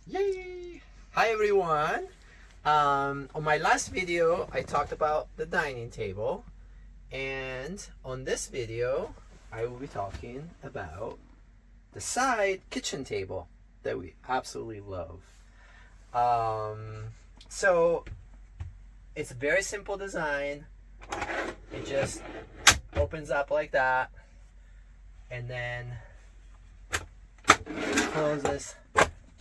Yay! Hi everyone! On my last video, I talked about the dining table, and on this video, I will be talking about the side kitchen table that we absolutely love. So it's a very simple design. It just opens up like that, and then closes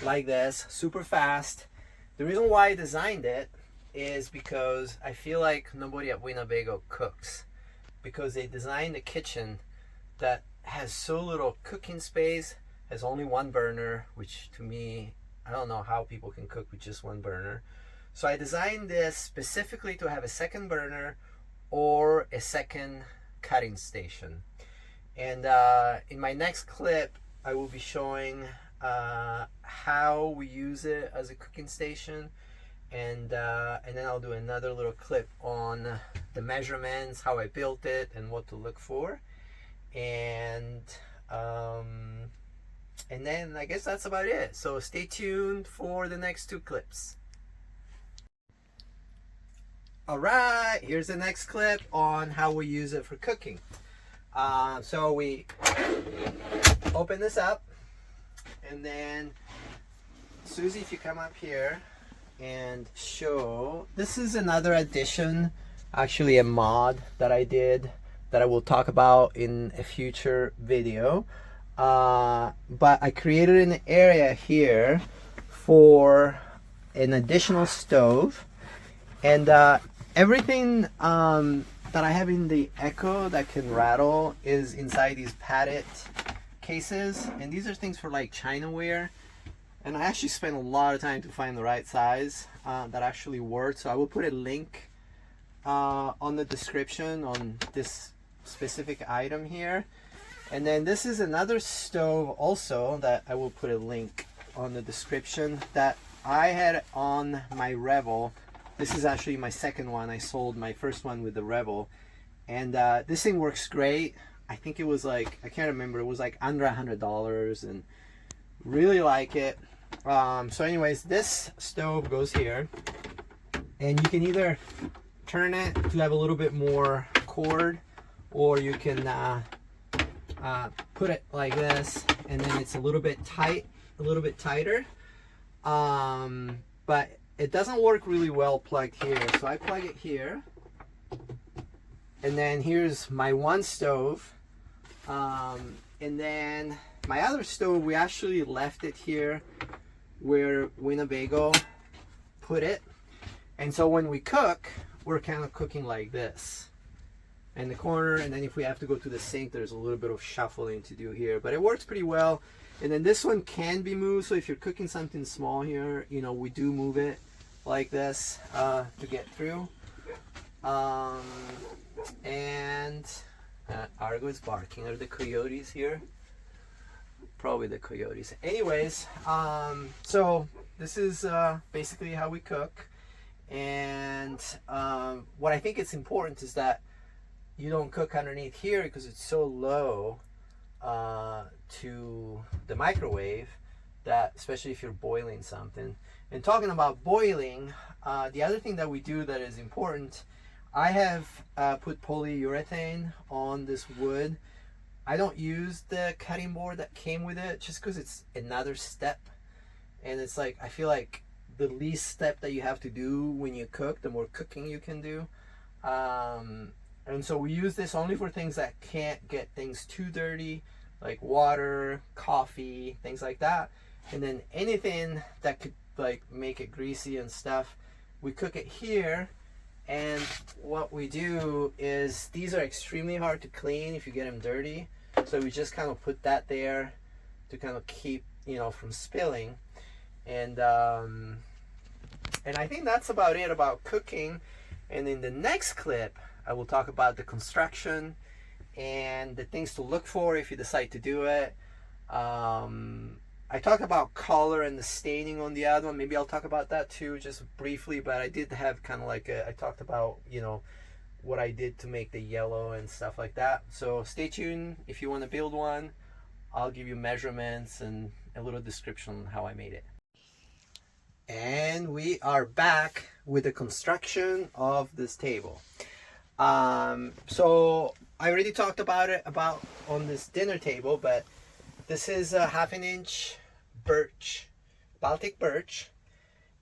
like this, super fast. The reason why I designed it is because I feel like nobody at Winnebago cooks, because they designed a kitchen that has so little cooking space, has only one burner, which to me, I don't know how people can cook with just one burner. So I designed this specifically to have a second burner or a second cutting station. And in my next clip, I will be showing how we use it as a cooking station, and then I'll do another little clip on the measurements, how I built it, and what to look for, and then I guess that's about it. So stay tuned for the next two clips. All right, here's the next clip on how we use it for cooking. So we open this up, and then Susie, if you come up here and show, this is another addition, actually a mod that I did that I will talk about in a future video. But I created an area here for an additional stove, and everything that I have in the Ekko that can rattle is inside these padded cases, and these are things for like Chinaware, and I actually spent a lot of time to find the right size that actually worked. So I will put a link on the description on this specific item here. And then this is another stove also that I will put a link on the description that I had on my Rebel. This is actually my second one. I sold my first one with the Rebel, and this thing works great. I think it was like, I can't remember, it was like under $100, and really like it. So anyways, this stove goes here, and you can either turn it to have a little bit more cord, or you can put it like this, and then it's a little bit tight, a little bit tighter. But it doesn't work really well plugged here, so I plug it here, and then here's my one stove. And then my other stove, we actually left it here where Winnebago put it, and so when we cook, we're kind of cooking like this in the corner, and then if we have to go to the sink, there's a little bit of shuffling to do here, but it works pretty well. And then this one can be moved, so if you're cooking something small here, you know, we do move it like this to get through. And Argo is barking. Are the coyotes here? Probably the coyotes. Anyways, so this is basically how we cook. And what I think is important is that you don't cook underneath here because it's so low to the microwave, that especially if you're boiling something. And talking about boiling, the other thing that we do that is important, I have put polyurethane on this wood. I don't use the cutting board that came with it just because it's another step, and it's like, I feel like the least step that you have to do when you cook, the more cooking you can do. And so we use this only for things that can't get things too dirty, like water, coffee, things like that. And then anything that could like make it greasy and stuff, we cook it here. And what we do is, these are extremely hard to clean if you get them dirty, so we just kind of put that there to kind of keep, you know, from spilling. And I think that's about it about cooking. And in the next clip, I will talk about the construction and the things to look for if you decide to do it. I talked about color and the staining on the other one. Maybe I'll talk about that too, just briefly, but I did have kind of like I talked about, you know, what I did to make the yellow and stuff like that. So stay tuned if you want to build one. I'll give you measurements and a little description on how I made it. And we are back with the construction of this table. So I already talked about it on this dinner table, but this is a 1/2 inch birch, Baltic birch,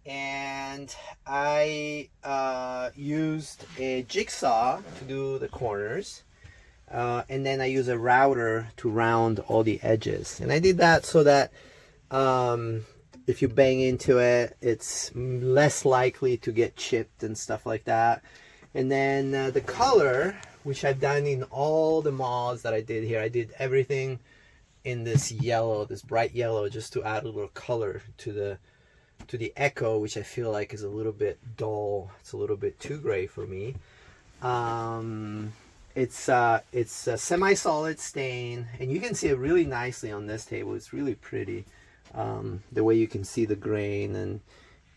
and I used a jigsaw to do the corners, and then I use a router to round all the edges. And I did that so that if you bang into it, it's less likely to get chipped and stuff like that. And then the color, which I've done in all the mods that I did here, I did everything in this yellow, this bright yellow, just to add a little color to the Ekko, which I feel like is a little bit dull. It's a little bit too gray for me. It's a semi-solid stain, and you can see it really nicely on this table. It's really pretty. The way you can see the grain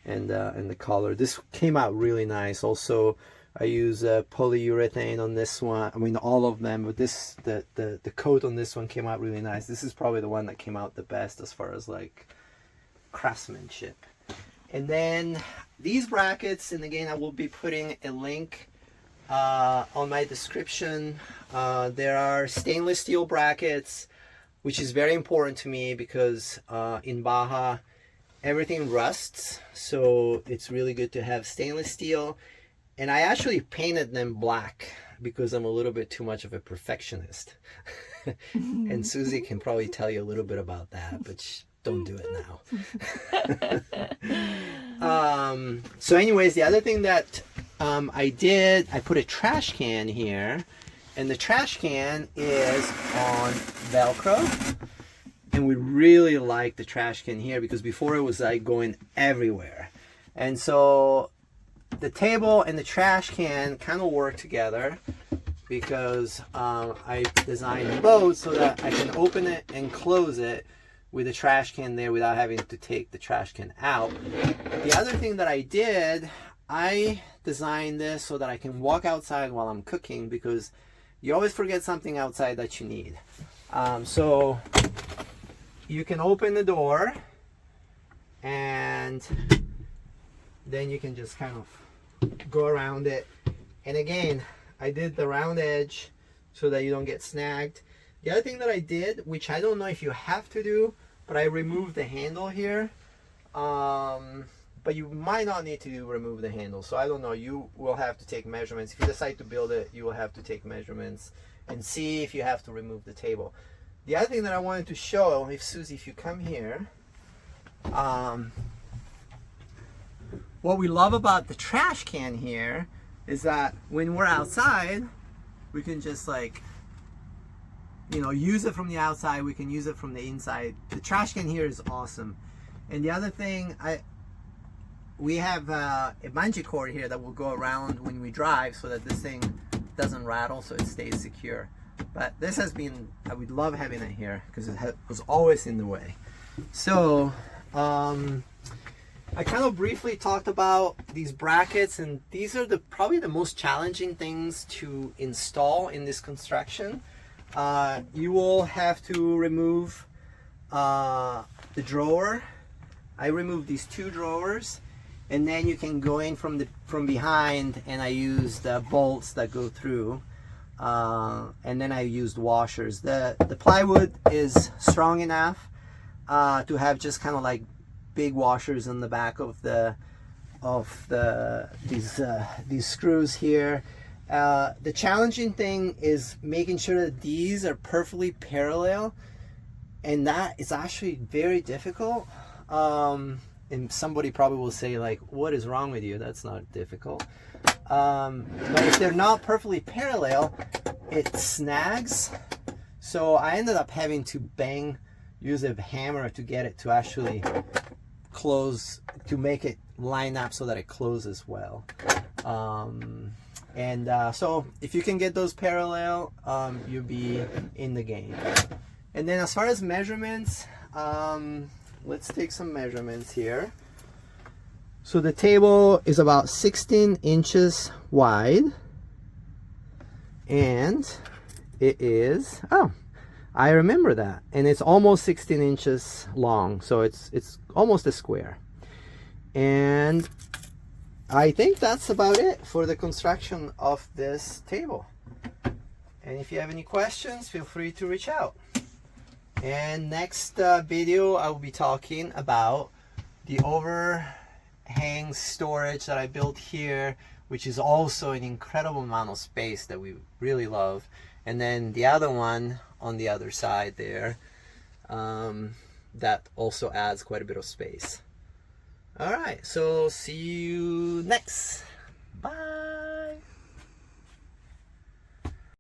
and the color. This came out really nice. Also, I use polyurethane on this one. I mean, all of them, but this the coat on this one came out really nice. This is probably the one that came out the best as far as like craftsmanship. And then these brackets, and again, I will be putting a link on my description. There are stainless steel brackets, which is very important to me because in Baja everything rusts, so it's really good to have stainless steel. And I actually painted them black because I'm a little bit too much of a perfectionist. And Susie can probably tell you a little bit about that, but don't do it now. So anyways, the other thing that I did, I put a trash can here. And the trash can is on Velcro, and we really like the trash can here because before it was like going everywhere. And so the table and the trash can kind of work together because I designed both so that I can open it and close it with the trash can there without having to take the trash can out. The other thing that I did, I designed this so that I can walk outside while I'm cooking, because you always forget something outside that you need. So you can open the door and then you can just kind of go around it. And again, I did the round edge so that you don't get snagged. The other thing that I did, which I don't know if you have to do, but I removed the handle here. But you might not need to remove the handle, so I don't know. You will have to take measurements. If you decide to build it, you will have to take measurements and see if you have to remove the table. The other thing that I wanted to show, if Susie, if you come here, what we love about the trash can here is that when we're outside, we can just like, you know, use it from the outside. We can use it from the inside. The trash can here is awesome. And the other thing, we have a bungee cord here that will go around when we drive so that this thing doesn't rattle, so it stays secure. But this has been, I would love having it here because it was always in the way. So I kind of briefly talked about these brackets, and these are probably the most challenging things to install in this construction. You will have to remove the drawer. I removed these 2 drawers. And then you can go in from behind, and I used bolts that go through, and then I used washers. The plywood is strong enough to have just kind of like big washers in the back of these screws here. The challenging thing is making sure that these are perfectly parallel, and that is actually very difficult. And somebody probably will say like, what is wrong with you? That's not difficult. But if they're not perfectly parallel, it snags. So I ended up having to use a hammer to get it to actually close, to make it line up so that it closes well. So if you can get those parallel, you'll be in the game. And then as far as measurements, let's take some measurements here. So the table is about 16 inches wide, and it is, oh, I remember that, and it's almost 16 inches long, so it's almost a square. And I think that's about it for the construction of this table. And if you have any questions, feel free to reach out. And next video, I will be talking about the overhang storage that I built here, which is also an incredible amount of space that we really love. And then the other one on the other side there, that also adds quite a bit of space. All right, so see you next. Bye.